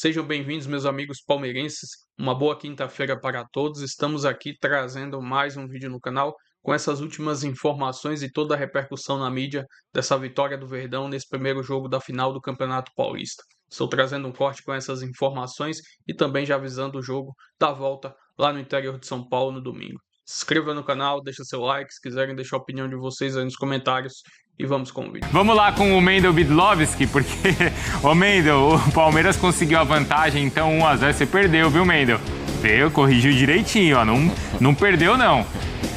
Sejam bem-vindos, meus amigos palmeirenses. Uma boa quinta-feira para todos. Estamos aqui trazendo mais um vídeo no canal com essas últimas informações e toda a repercussão na mídia dessa vitória do Verdão nesse primeiro jogo da final do Campeonato Paulista. Estou trazendo um corte com essas informações e também já avisando o jogo da volta lá no interior de São Paulo no domingo. Se inscreva no canal, deixa seu like, se quiserem deixar a opinião de vocês aí nos comentários e vamos com o vídeo. Vamos lá com o Mendel Bidlovski, porque, ô Mendel, o Palmeiras conseguiu a vantagem, então 1 a 0, você perdeu, viu, Mendel? Veio, corrigiu direitinho, ó, não perdeu não.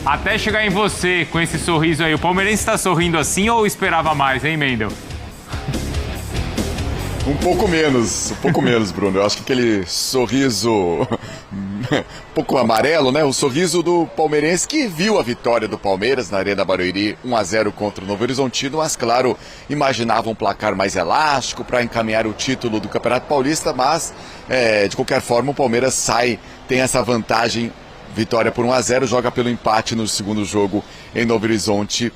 Até chegar em você com esse sorriso aí, o palmeirense tá sorrindo assim ou esperava mais, hein, Mendel? Um pouco menos, Bruno. Eu acho que aquele sorriso um pouco amarelo, né? O sorriso do palmeirense que viu a vitória do Palmeiras na Arena Barueri, 1 a 0 contra o Novo Horizontino, mas claro, imaginava um placar mais elástico para encaminhar o título do Campeonato Paulista, mas de qualquer forma o Palmeiras tem essa vantagem, vitória por 1 a 0, joga pelo empate no segundo jogo em Novo Horizonte.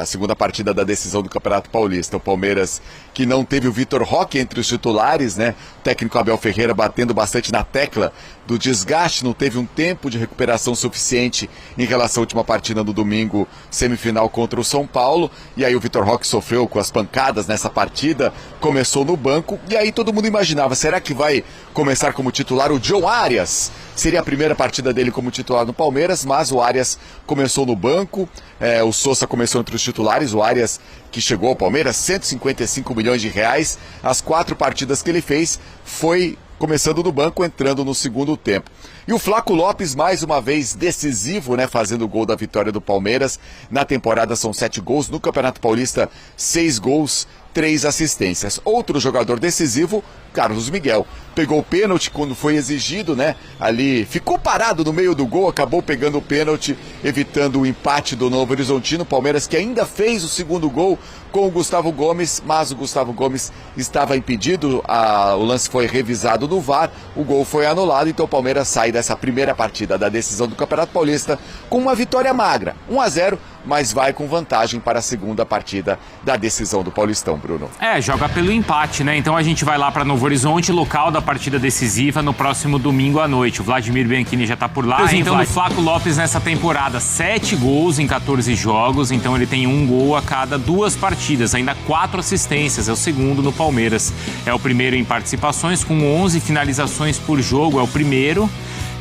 A segunda partida da decisão do Campeonato Paulista. O Palmeiras, que não teve o Vitor Roque entre os titulares, né? O técnico Abel Ferreira batendo bastante na tecla do desgaste, não teve um tempo de recuperação suficiente em relação à última partida no domingo, semifinal contra o São Paulo. E aí o Vitor Roque sofreu com as pancadas nessa partida, começou no banco, e aí todo mundo imaginava, será que vai começar como titular o John Arias? Seria a primeira partida dele como titular no Palmeiras, mas o Arias começou no banco, o Sousa começou entre os titulares, o Arias que chegou ao Palmeiras, 155 milhões de reais, as 4 partidas que ele fez foi começando no banco, entrando no segundo tempo. E o Flaco Lopes, mais uma vez decisivo, né, fazendo o gol da vitória do Palmeiras. Na temporada são 7 gols, no Campeonato Paulista 6 gols, 3 assistências. Outro jogador decisivo, Carlos Miguel. Pegou o pênalti quando foi exigido, né? Ali ficou parado no meio do gol, acabou pegando o pênalti, evitando o empate do Novo Horizontino. Palmeiras que ainda fez o segundo gol com o Gustavo Gomes, mas o Gustavo Gomes estava impedido, o lance foi revisado no VAR, o gol foi anulado, então o Palmeiras sai dessa primeira partida da decisão do Campeonato Paulista com uma vitória magra, 1 a 0, mas vai com vantagem para a segunda partida da decisão do Paulistão, Bruno. Joga pelo empate, né? Então a gente vai lá para Novo Horizonte, local da partida decisiva, no próximo domingo à noite. O Vladimir Bianchini já tá por lá. Então o Flaco Lopes nessa temporada, 7 gols em 14 jogos, então ele tem 1 gol a cada 2 partidas, ainda 4 assistências, é o segundo no Palmeiras. É o primeiro em participações, com 11 finalizações por jogo, é o primeiro.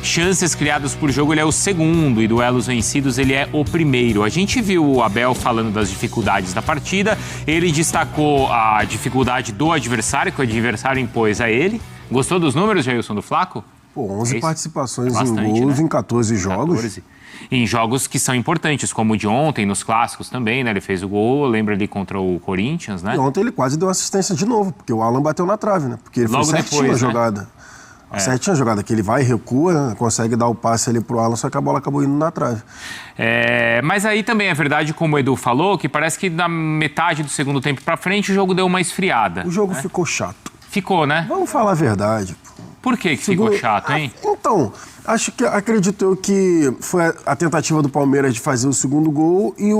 Chances criadas por jogo, ele é o segundo, e duelos vencidos, ele é o primeiro. A gente viu o Abel falando das dificuldades da partida, ele destacou a dificuldade do adversário, que o adversário impôs a ele. Gostou dos números, Jailson, do Flaco? 11 participações em gols, né? Em 14 jogos. 14. Em jogos que são importantes, como o de ontem, nos clássicos também, né? Ele fez o gol, lembra ali contra o Corinthians, né? E ontem ele quase deu assistência de novo, porque o Alan bateu na trave, né? Porque ele logo foi certinho depois, a jogada. Né? Certinho a jogada, que ele vai, recua, consegue dar o passe ali pro Alan, só que a bola acabou indo na trave. Mas aí também é verdade, como o Edu falou, que parece que da metade do segundo tempo pra frente o jogo deu uma esfriada. O jogo ficou chato. Ficou, né? Vamos falar a verdade. Por que ficou chato, hein? Então, acredito eu que foi a tentativa do Palmeiras de fazer o segundo gol e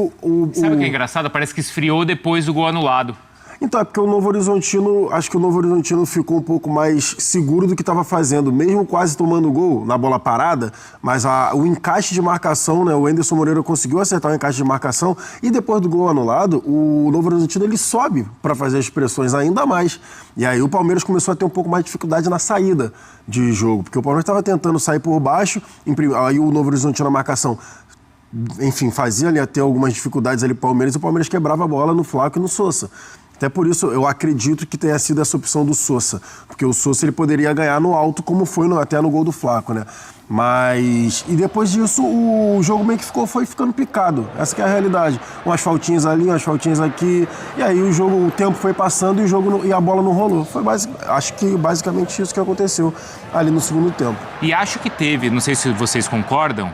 Sabe o que é engraçado? Parece que esfriou depois do gol anulado. Então, é porque o Novo Horizontino, acho que o Novo Horizontino ficou um pouco mais seguro do que estava fazendo, mesmo quase tomando gol na bola parada, mas o encaixe de marcação, né, o Anderson Moreira conseguiu acertar o encaixe de marcação e depois do gol anulado, o Novo Horizontino ele sobe para fazer as pressões ainda mais. E aí o Palmeiras começou a ter um pouco mais de dificuldade na saída de jogo, porque o Palmeiras estava tentando sair por baixo, aí o Novo Horizontino na marcação, enfim, fazia ali até algumas dificuldades ali pro Palmeiras, e o Palmeiras quebrava a bola no Flaco e no Sousa. Até por isso, eu acredito que tenha sido essa opção do Sousa, porque o Sousa ele poderia ganhar no alto, como foi até no gol do Flaco, né? Mas, e depois disso, o jogo meio que foi ficando picado, essa que é a realidade. Umas faltinhas ali, umas faltinhas aqui, e aí o tempo foi passando e a bola não rolou. Acho que basicamente isso que aconteceu ali no segundo tempo. E acho que teve, não sei se vocês concordam,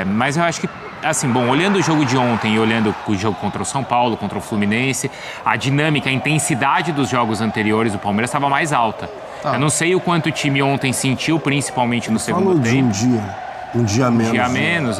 mas eu acho que assim, bom, olhando o jogo de ontem e olhando o jogo contra o São Paulo, contra o Fluminense, a dinâmica, a intensidade dos jogos anteriores, o Palmeiras estava mais alta. Eu não sei o quanto o time ontem sentiu, principalmente no segundo tempo. De um dia. Um dia a menos. Um dia a menos,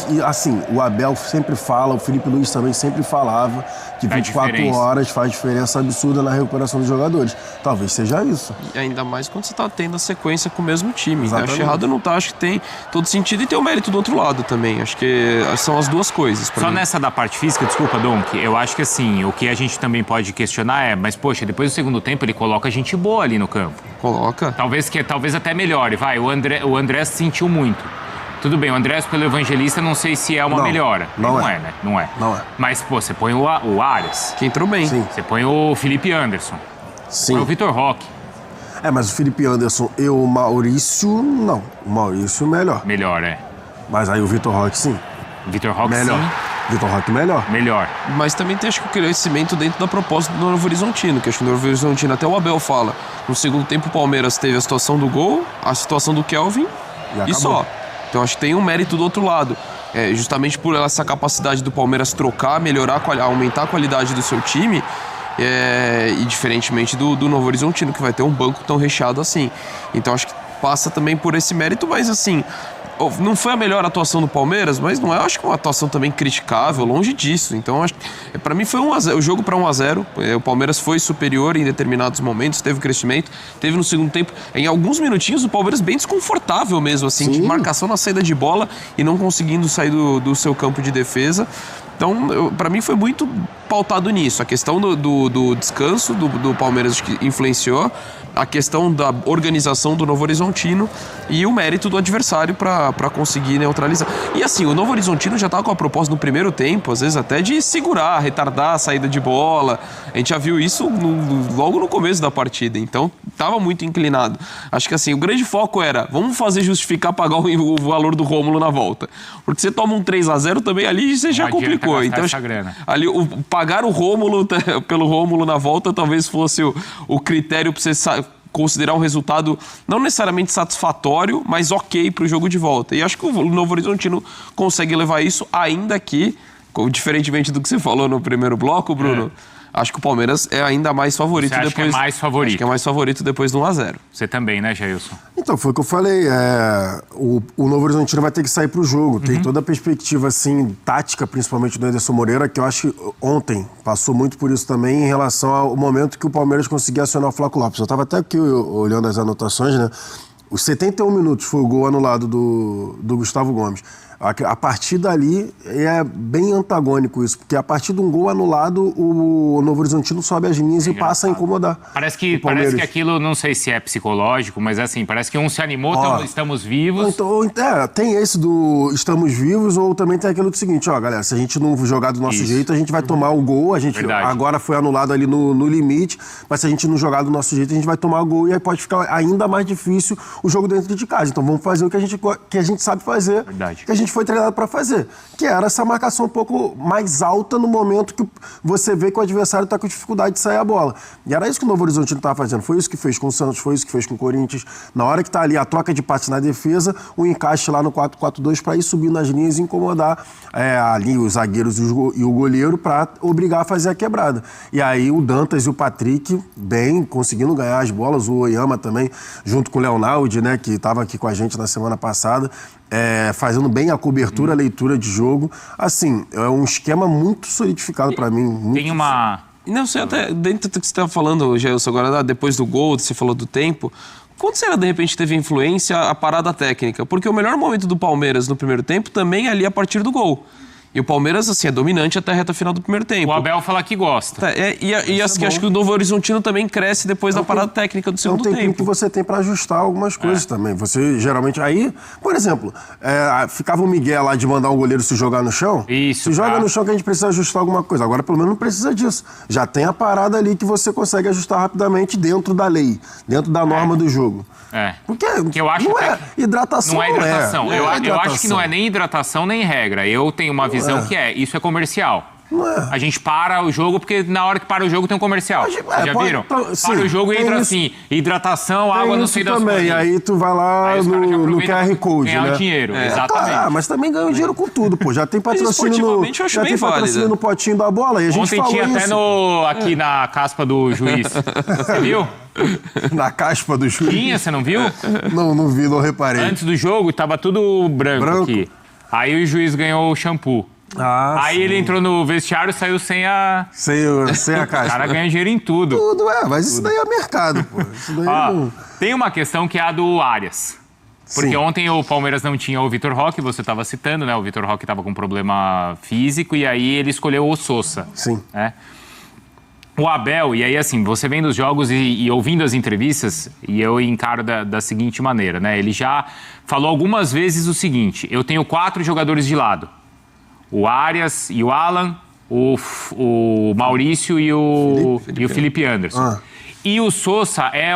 E assim, o Abel sempre fala, o Felipe Luiz também sempre falava que 24 horas faz diferença absurda na recuperação dos jogadores. Talvez seja isso. E ainda mais quando você tá tendo a sequência com o mesmo time. Exatamente. Acho errado não tá, acho que tem todo sentido e tem o mérito do outro lado também. Acho que são as duas coisas. Só mim. Nessa da parte física, desculpa, Donk, eu acho que assim, o que a gente também pode questionar mas poxa, depois do segundo tempo ele coloca gente boa ali no campo. Coloca. Talvez até melhore, o André sentiu muito. Tudo bem, o Andrés pelo Evangelista não sei se é uma melhora. Não é, né? Não é. Mas, pô, você põe o Ares. Que entrou bem. Sim. Você põe o Felipe Anderson. Sim. Põe o Vitor Roque. Mas o Felipe Anderson e o Maurício, não. O Maurício melhor. Melhor, Mas aí o Vitor Roque, sim. Vitor Roque, melhor. sim. Vitor Roque, melhor. Melhor. Mas também tem, acho que, o crescimento dentro da proposta do Novo Horizontino, que acho que o Novo Horizontino, até o Abel fala, no segundo tempo o Palmeiras teve a situação do gol, a situação do Kelvin e só. Então acho que tem um mérito do outro lado. Justamente por essa capacidade do Palmeiras trocar, melhorar, aumentar a qualidade do seu time, e diferentemente do Novo Horizontino, que vai ter um banco tão recheado assim. Então acho que passa também por esse mérito, mas assim, não foi a melhor atuação do Palmeiras, mas não é, acho que uma atuação também criticável, longe disso. Então, para mim foi 1-0, o jogo para 1-0. O Palmeiras foi superior em determinados momentos, teve crescimento, teve no segundo tempo, em alguns minutinhos, o Palmeiras bem desconfortável mesmo, assim, de marcação na saída de bola e não conseguindo sair do seu campo de defesa. Então, para mim foi muito pautado nisso. A questão do descanso do Palmeiras que influenciou, a questão da organização do Novo Horizontino e o mérito do adversário para conseguir neutralizar. E assim, o Novo Horizontino já estava com a proposta no primeiro tempo, às vezes até de segurar, retardar a saída de bola. A gente já viu isso logo no começo da partida, então estava muito inclinado. Acho que assim, o grande foco era, vamos fazer justificar pagar o valor do Rômulo na volta. Porque você toma um 3-0 também ali, você já complicou. Então, ali, pagar o Rômulo pelo Rômulo na volta talvez fosse o critério para você considerar um resultado não necessariamente satisfatório, mas ok para o jogo de volta. E acho que o Novo Horizontino consegue levar isso, ainda que, diferentemente do que você falou no primeiro bloco, Bruno, acho que o Palmeiras é ainda mais favorito. Você acha depois. Que é mais favorito? Acho que é mais favorito depois do 1-0. Você também, né, Jailson? Então, foi o que eu falei. O Novo Horizontino vai ter que sair para o jogo. Tem toda a perspectiva, assim, tática, principalmente do Anderson Moreira, que eu acho que ontem passou muito por isso também em relação ao momento que o Palmeiras conseguia acionar o Flaco Lopes. Eu estava até aqui olhando as anotações, né? Os 71 minutos foi o gol anulado do Gustavo Gomes. A partir dali é bem antagônico isso, porque a partir de um gol anulado, o Novo Horizontino sobe as linhas e passa a incomodar. Parece que aquilo, não sei se é psicológico, mas assim, parece que um se animou, estamos vivos. Então, tem esse do estamos vivos, ou também tem aquilo do seguinte, galera, se a gente não jogar do nosso jeito, a gente vai tomar o gol, agora foi anulado ali no limite, mas se a gente não jogar do nosso jeito, a gente vai tomar o gol e aí pode ficar ainda mais difícil o jogo dentro de casa. Então vamos fazer o que a gente sabe fazer, que a gente foi treinado para fazer, que era essa marcação um pouco mais alta no momento que você vê que o adversário está com dificuldade de sair a bola. E era isso que o Novo Horizontino estava fazendo. Foi isso que fez com o Santos, foi isso que fez com o Corinthians. Na hora que está ali a troca de passe na defesa, o encaixe lá no 4-4-2 para ir subindo nas linhas e incomodar ali os zagueiros e o goleiro para obrigar a fazer a quebrada. E aí o Dantas e o Patrick bem conseguindo ganhar as bolas, o Oyama também, junto com o Leonaldi, né, que estava aqui com a gente na semana passada, fazendo bem a cobertura, a leitura de jogo. Assim, é um esquema muito solidificado para mim. Tem uma... Não sei, até dentro do que você estava falando, Gelson, agora depois do gol, você falou do tempo, quando será, de repente, teve influência a parada técnica? Porque o melhor momento do Palmeiras no primeiro tempo também é ali a partir do gol. E o Palmeiras, assim, é dominante até a reta final do primeiro tempo. O Abel fala que gosta. Acho que o Novo Horizontino também cresce depois da parada técnica do segundo tempo. É um tempo que você tem para ajustar algumas coisas também. Você, geralmente, aí, por exemplo, ficava o Miguel lá de mandar o goleiro se jogar no chão. Isso, se joga no chão que a gente precisa ajustar alguma coisa. Agora, pelo menos, não precisa disso. Já tem a parada ali que você consegue ajustar rapidamente dentro da lei, dentro da norma do jogo. Porque eu acho não é hidratação. Não é hidratação. Eu acho que não é nem hidratação nem regra. Eu tenho uma visão que isso é comercial. Não é. A gente para o jogo, porque na hora que para o jogo tem um comercial. Já viram? Para o jogo e entra assim, hidratação, água, não sei das coisas. Também, aí tu vai lá no QR Code, ganhar né? o dinheiro, exatamente. Mas também ganha o dinheiro com tudo, pô. Já tem patrocínio no potinho da bola. E a gente Ontem falou tinha isso. até aqui na caspa do juiz. Você viu? Na caspa do juiz? Tinha, você não viu? Não vi, não reparei. Antes do jogo, tava tudo branco aqui. Aí o juiz ganhou o shampoo. Aí ele entrou no vestiário e saiu sem a caixa. O cara ganha dinheiro em tudo. Mas isso daí é mercado, pô. Isso daí Tem uma questão que é a do Arias. Porque ontem o Palmeiras não tinha o Vitor Roque, você estava citando, né? O Vitor Roque estava com problema físico e aí ele escolheu o Sousa. Sim. Né? O Abel, e aí assim, você vendo os jogos e ouvindo as entrevistas, e eu encaro da seguinte maneira, né? Ele já falou algumas vezes o seguinte: eu tenho 4 jogadores de lado. O Arias e o Alan, o Maurício e o Felipe Anderson. E o Sousa é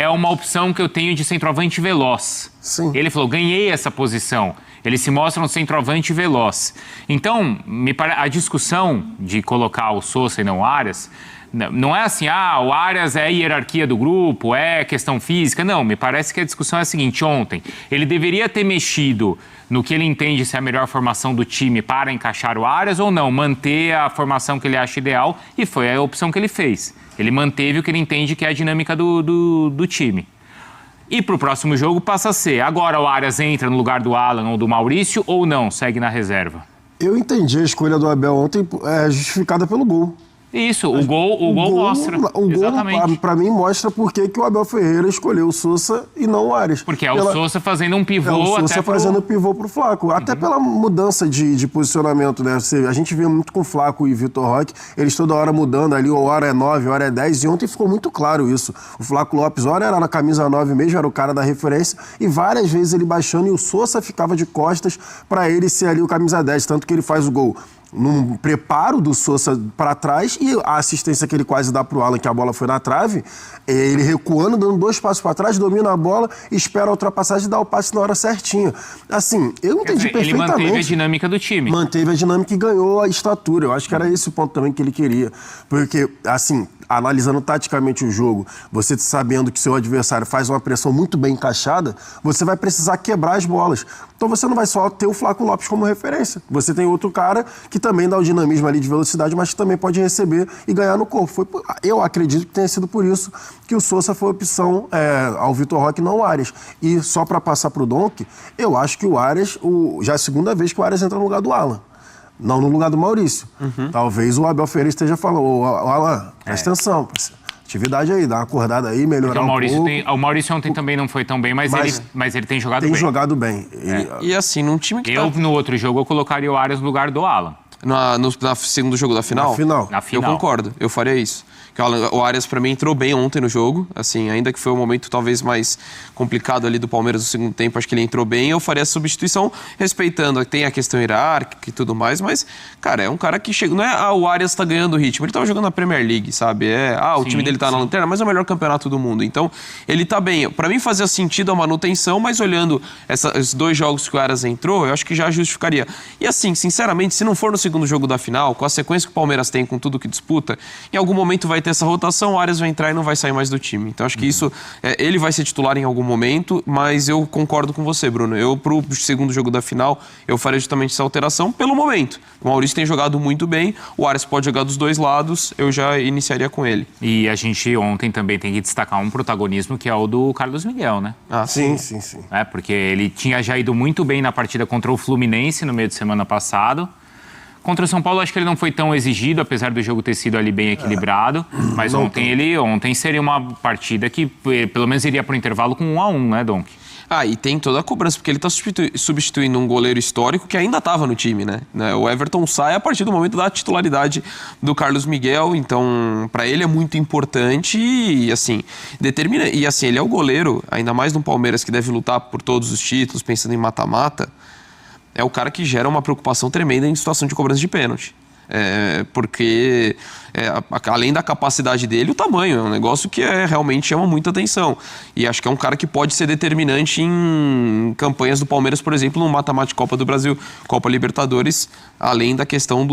uma opção que eu tenho de centroavante veloz. Sim. Ele falou, ganhei essa posição. Ele se mostra um centroavante veloz. Então, a discussão de colocar o Sousa e não o Arias, não é assim, o Arias é a hierarquia do grupo, é questão física. Não, me parece que a discussão é a seguinte: ontem, ele deveria ter mexido no que ele entende ser a melhor formação do time para encaixar o Arias ou não, manter a formação que ele acha ideal, e foi a opção que ele fez. Ele manteve o que ele entende que é a dinâmica do time. E para o próximo jogo passa a ser, agora o Arias entra no lugar do Alan ou do Maurício ou não, segue na reserva? Eu entendi a escolha do Abel ontem justificada pelo gol. Isso, o gol mostra. O gol, pra mim, mostra por que o Abel Ferreira escolheu o Sousa e não o Arias. Porque o Sousa fazendo um pivô fazendo pivô pro Flaco. Até pela mudança de posicionamento, né? A gente vê muito com o Flaco e Vitor Roque, eles toda hora mudando ali, hora é 9, hora é 10, e ontem ficou muito claro isso. O Flaco Lopes, hora era na camisa 9 mesmo, era o cara da referência, e várias vezes ele baixando, e o Sousa ficava de costas pra ele ser ali o camisa 10, tanto que ele faz o gol num preparo do Sousa para trás, e a assistência que ele quase dá pro Alan, que a bola foi na trave, ele recuando, dando 2 passos para trás, domina a bola, espera a ultrapassagem e dá o passe na hora certinha. Assim, eu entendi perfeitamente. Ele manteve a dinâmica do time. Manteve a dinâmica e ganhou a estatura. Eu acho que era esse o ponto também que ele queria. Porque, assim, analisando taticamente o jogo, você sabendo que seu adversário faz uma pressão muito bem encaixada, você vai precisar quebrar as bolas. Então você não vai só ter o Flaco Lopes como referência. Você tem outro cara que também dá o dinamismo ali de velocidade, mas que também pode receber e ganhar no corpo. Eu acredito que tenha sido por isso que o Sousa foi opção ao Vitor Roque, não o Arias. E só para passar pro Donk, eu acho que o Arias, já é a segunda vez que o Arias entra no lugar do Alan. Não no lugar do Maurício. Talvez o Abel Ferreira esteja falando, Alan, presta atenção, atividade aí, dá uma acordada aí, melhorar um pouco. O Maurício ontem também não foi tão bem, mas ele tem jogado bem. Tem jogado bem. E assim, num time que no outro jogo, eu colocaria o Arias no lugar do Alan. No segundo jogo da final? Na final. Eu concordo, eu faria isso. O Arias, pra mim, entrou bem ontem no jogo, assim, ainda que foi um momento talvez mais complicado ali do Palmeiras no segundo tempo, acho que ele entrou bem, eu faria a substituição, respeitando, tem a questão hierárquica e tudo mais, mas, cara, é um cara que chega, não é, o Arias tá ganhando ritmo, ele tava jogando na Premier League, sabe, o time dele tá na lanterna, mas é o melhor campeonato do mundo, então, ele tá bem, pra mim fazia sentido a manutenção, mas olhando esses 2 jogos que o Arias entrou, eu acho que já justificaria. E assim, sinceramente, se não for no segundo jogo da final, com a sequência que o Palmeiras tem, com tudo que disputa, em algum momento vai ter essa rotação, o Arias vai entrar e não vai sair mais do time. Então acho que isso, ele vai ser titular em algum momento, mas eu concordo com você, Bruno. Eu, pro segundo jogo da final, eu faria justamente essa alteração pelo momento. O Maurício tem jogado muito bem, o Arias pode jogar dos 2 lados, eu já iniciaria com ele. E a gente ontem também tem que destacar um protagonismo que é o do Carlos Miguel, né? Sim. Porque ele tinha já ido muito bem na partida contra o Fluminense no meio de semana passado. Contra o São Paulo, acho que ele não foi tão exigido, apesar do jogo ter sido ali bem equilibrado. Mas ontem seria uma partida que pelo menos iria para o intervalo com 1-1, né, Donk? E tem toda a cobrança, porque ele está substituindo um goleiro histórico que ainda estava no time, né? O Everton sai a partir do momento da titularidade do Carlos Miguel, então para ele é muito importante e assim, determina. E assim, ele é o goleiro, ainda mais no Palmeiras que deve lutar por todos os títulos, pensando em mata-mata. É o cara que gera uma preocupação tremenda em situação de cobrança de pênalti. Porque além da capacidade dele, o tamanho. É um negócio que realmente chama muita atenção. E acho que é um cara que pode ser determinante em campanhas do Palmeiras, por exemplo, no mata-mata de Copa do Brasil, Copa Libertadores, além da questão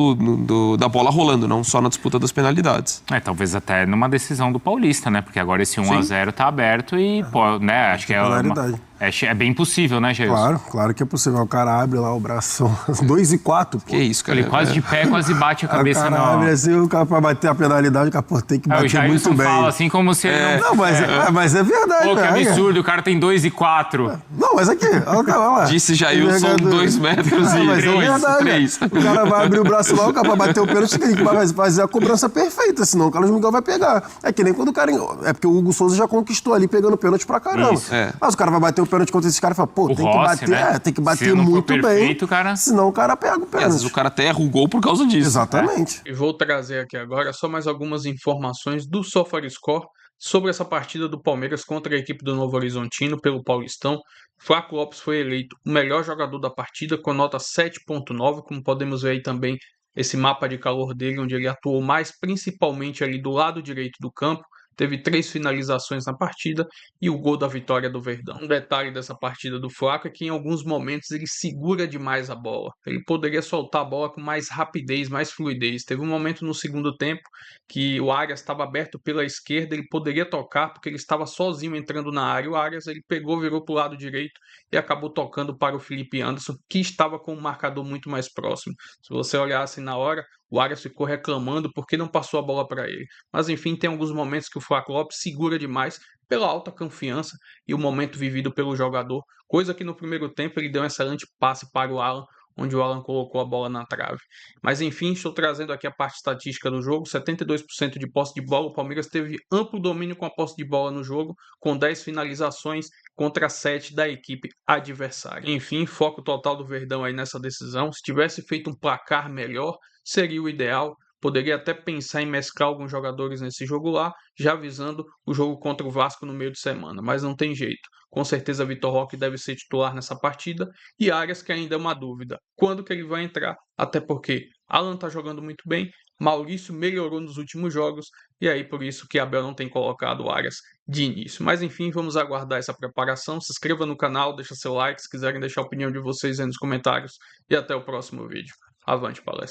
da bola rolando, não só na disputa das penalidades. Talvez até numa decisão do Paulista, né? Porque agora esse 1-0 tá aberto e, né, acho que é bem possível, né, Jailson? Claro que é possível. O cara abre lá o braço, 2 e 4. Que isso, cara. Ele quase de pé, quase bate a cabeça. O cara abre assim, o cara pra bater a penalidade, o cara tem que bater o Jailson muito bem. fala assim como se ele não... mas é verdade. Pô, que absurdo, o cara tem 2 e 4. Não, mas aqui, olha lá. Disse Jailson 2 metros e mas 3. O cara vai abrir o braço lá, o cara vai bater o pênalti, tem que fazer a cobrança perfeita, senão o Carlos Miguel vai pegar. É que nem quando o cara... É porque o Hugo Souza já conquistou ali, pegando pênalti pra caramba. Isso, Mas o cara vai bater o pênalti contra esse cara e fala, pô, tem Rossi, que bater, né? tem que bater não muito for perfeito, bem, cara... senão o cara pega o pênalti. Às vezes o cara até erra o gol por causa disso. Exatamente. E vou trazer aqui agora só mais algumas informações do SofaScore sobre essa partida do Palmeiras contra a equipe do Novo Horizontino pelo Paulistão. Flaco Lopes foi eleito o melhor jogador da partida com nota 7.9, como podemos ver aí também esse mapa de calor dele, onde ele atuou mais principalmente ali do lado direito do campo. Teve 3 finalizações na partida e o gol da vitória do Verdão. Um detalhe dessa partida do Flaco é que em alguns momentos ele segura demais a bola. Ele poderia soltar a bola com mais rapidez, mais fluidez. Teve um momento no segundo tempo que o Arias estava aberto pela esquerda, ele poderia tocar porque ele estava sozinho entrando na área. O Arias ele pegou, virou para o lado direito e acabou tocando para o Felipe Anderson, que estava com um marcador muito mais próximo. Se você olhasse na hora, o Arias ficou reclamando porque não passou a bola para ele. Mas enfim, tem alguns momentos que o Flaco Lopes segura demais pela alta confiança e o momento vivido pelo jogador, coisa que no primeiro tempo ele deu um excelente passe para o Alan, onde o Alan colocou a bola na trave. Mas enfim, estou trazendo aqui a parte estatística do jogo, 72% de posse de bola, o Palmeiras teve amplo domínio com a posse de bola no jogo, com 10 finalizações contra 7 da equipe adversária. Enfim, foco total do Verdão aí nessa decisão, se tivesse feito um placar melhor, seria o ideal. Poderia até pensar em mesclar alguns jogadores nesse jogo lá, já visando o jogo contra o Vasco no meio de semana, mas não tem jeito. Com certeza Vitor Roque deve ser titular nessa partida e Arias, que ainda é uma dúvida. Quando que ele vai entrar? Até porque Alan tá jogando muito bem, Maurício melhorou nos últimos jogos e aí por isso que Abel não tem colocado o Arias de início. Mas enfim, vamos aguardar essa preparação. Se inscreva no canal, deixa seu like, se quiserem deixar a opinião de vocês aí nos comentários e até o próximo vídeo. Avante palestra!